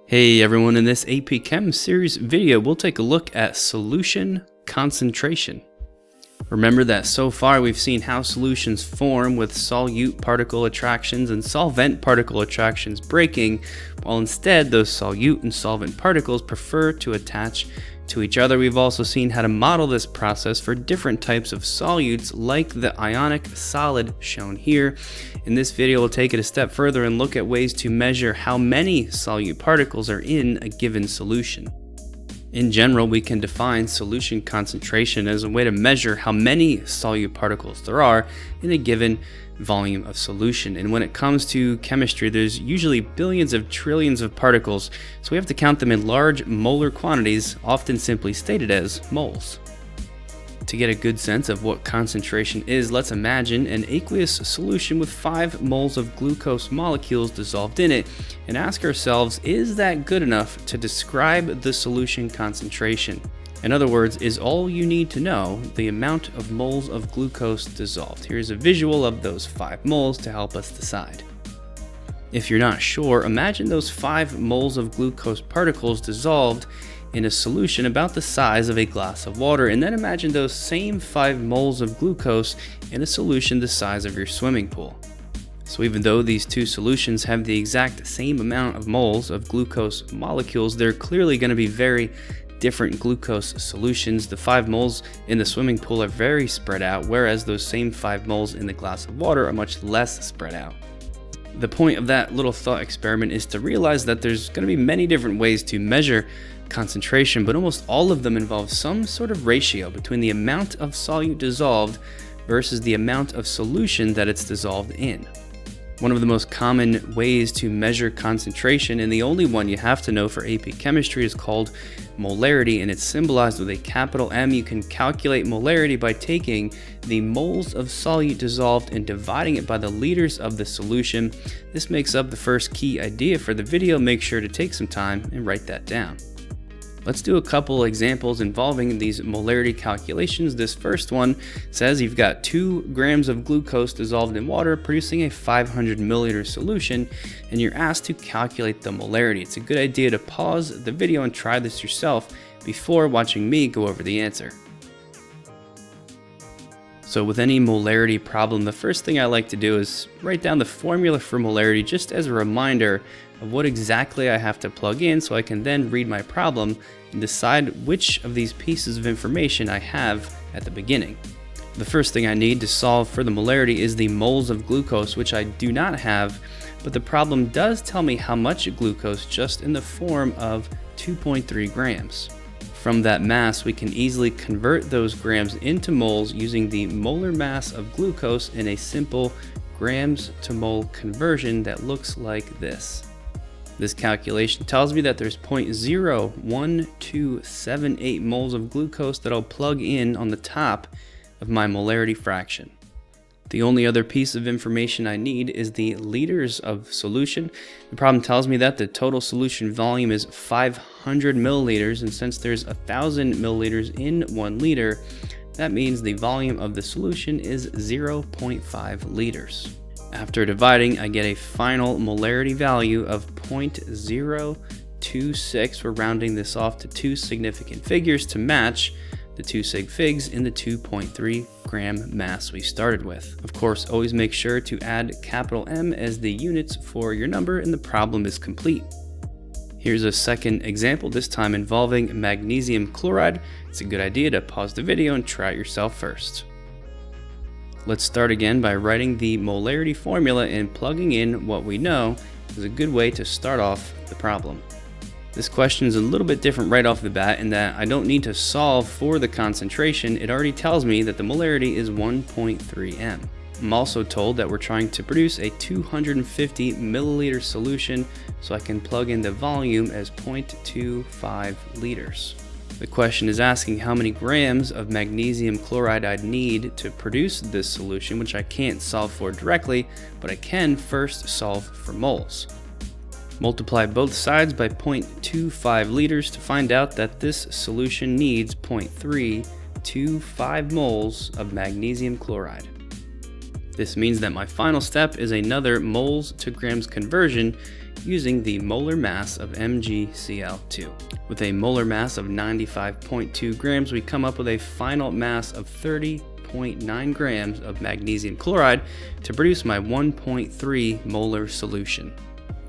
Hey everyone, in this AP Chem series video, we'll take a look at solution concentration. Remember that so far we've seen how solutions form with solute particle attractions and solvent particle attractions breaking, while instead those solute and solvent particles prefer to attach to each other. We've also seen how to model this process for different types of solutes like the ionic solid shown here. In this video, we'll take it a step further and look at ways to measure how many solute particles are in a given solution. In general, we can define solution concentration as a way to measure how many solute particles there are in a given volume of solution. And when it comes to chemistry, there's usually billions of trillions of particles, so we have to count them in large molar quantities, often simply stated as moles. To get a good sense of what concentration is, let's imagine an aqueous solution with 5 moles of glucose molecules dissolved in it and ask ourselves, is that good enough to describe the solution concentration? In other words, is all you need to know the amount of moles of glucose dissolved? Here's a visual of those 5 moles to help us decide. If you're not sure, imagine those 5 moles of glucose particles dissolved in a solution about the size of a glass of water, and then imagine those same 5 moles of glucose in a solution the size of your swimming pool. So even though these two solutions have the exact same amount of moles of glucose molecules, they're clearly going to be very different glucose solutions. The 5 moles in the swimming pool are very spread out, whereas those same 5 moles in the glass of water are much less spread out. The point of that little thought experiment is to realize that there's going to be many different ways to measure concentration, but almost all of them involve some sort of ratio between the amount of solute dissolved versus the amount of solution that it's dissolved in. One of the most common ways to measure concentration, and the only one you have to know for AP Chemistry, is called molarity, and it's symbolized with a capital M. You can calculate molarity by taking the moles of solute dissolved and dividing it by the liters of the solution. This makes up the first key idea for the video. Make sure to take some time and write that down. Let's do a couple examples involving these molarity calculations. This first one says you've got 2 grams of glucose dissolved in water producing a 500 milliliter solution, and you're asked to calculate the molarity. It's a good idea to pause the video and try this yourself before watching me go over the answer. So with any molarity problem, the first thing I like to do is write down the formula for molarity just as a reminder of what exactly I have to plug in, so I can then read my problem and decide which of these pieces of information I have at the beginning. The first thing I need to solve for the molarity is the moles of glucose, which I do not have, but the problem does tell me how much glucose just in the form of 2.3 grams. From that mass, we can easily convert those grams into moles using the molar mass of glucose in a simple grams to mole conversion that looks like this. This calculation tells me that there's 0.01278 moles of glucose that I'll plug in on the top of my molarity fraction. The only other piece of information I need is the liters of solution. The problem tells me that the total solution volume is 500 milliliters, and since there's 1,000 milliliters in 1 liter, that means the volume of the solution is 0.5 liters. After dividing, I get a final molarity value of 0.026. We're rounding this off to 2 significant figures to match the 2 sig figs in the 2.3 gram mass we started with. Of course, always make sure to add capital M as the units for your number and the problem is complete. Here's a second example, this time involving magnesium chloride. It's a good idea to pause the video and try it yourself first. Let's start again by writing the molarity formula, and plugging in what we know is a good way to start off the problem. This question is a little bit different right off the bat in that I don't need to solve for the concentration. It already tells me that the molarity is 1.3 m. I'm also told that we're trying to produce a 250 milliliter solution, so I can plug in the volume as 0.25 liters. The question is asking how many grams of magnesium chloride I'd need to produce this solution, which I can't solve for directly, but I can first solve for moles. Multiply both sides by 0.25 liters to find out that this solution needs 0.325 moles of magnesium chloride. This means that my final step is another moles to grams conversion using the molar mass of MgCl2. With a molar mass of 95.2 grams, we come up with a final mass of 30.9 grams of magnesium chloride to produce my 1.3 molar solution.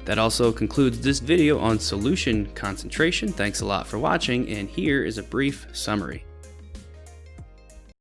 That also concludes this video on solution concentration. Thanks a lot for watching, and here is a brief summary.